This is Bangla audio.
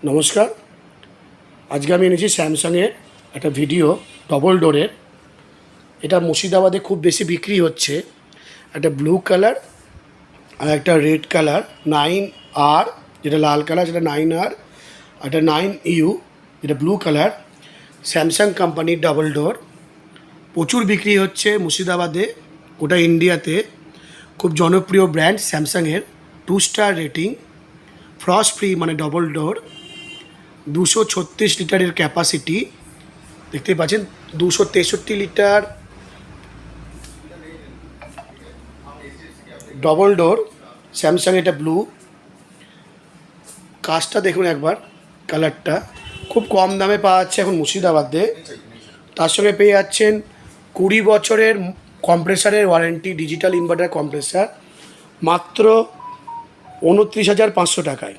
নমস্কার। আজকে আমি এনেছি স্যামসাংয়ের একটা ভিডিও ডবল ডোরের। এটা মুর্শিদাবাদে খুব বেশি বিক্রি হচ্ছে। একটা ব্লু কালার আর একটা রেড কালার 9R, যেটা লাল কালার সেটা 9R, আর একটা 9U যেটা ব্লু কালার। স্যামসাং কোম্পানির ডবল ডোর প্রচুর বিক্রি হচ্ছে মুর্শিদাবাদে, গোটা ইন্ডিয়াতে। খুব জনপ্রিয় ব্র্যান্ড স্যামসাংয়ের। 2 স্টার রেটিং, ফ্রস্ট ফ্রি মানে ডবল ডোর, 236 লিটারের ক্যাপাসিটি। দেখতে পাচ্ছেন 263 লিটার ডবল ডোর স্যামসাং। এটা ব্লু, কাজটা দেখুন একবার, কালারটা খুব কম দামে পাওয়া যাচ্ছে এখন মুর্শিদাবাদে। তার সঙ্গে পেয়ে যাচ্ছেন 20 বছরের কম্প্রেসারের ওয়ারেন্টি, ডিজিটাল ইনভার্টার কম্প্রেসার, মাত্র 29,500 টাকায়।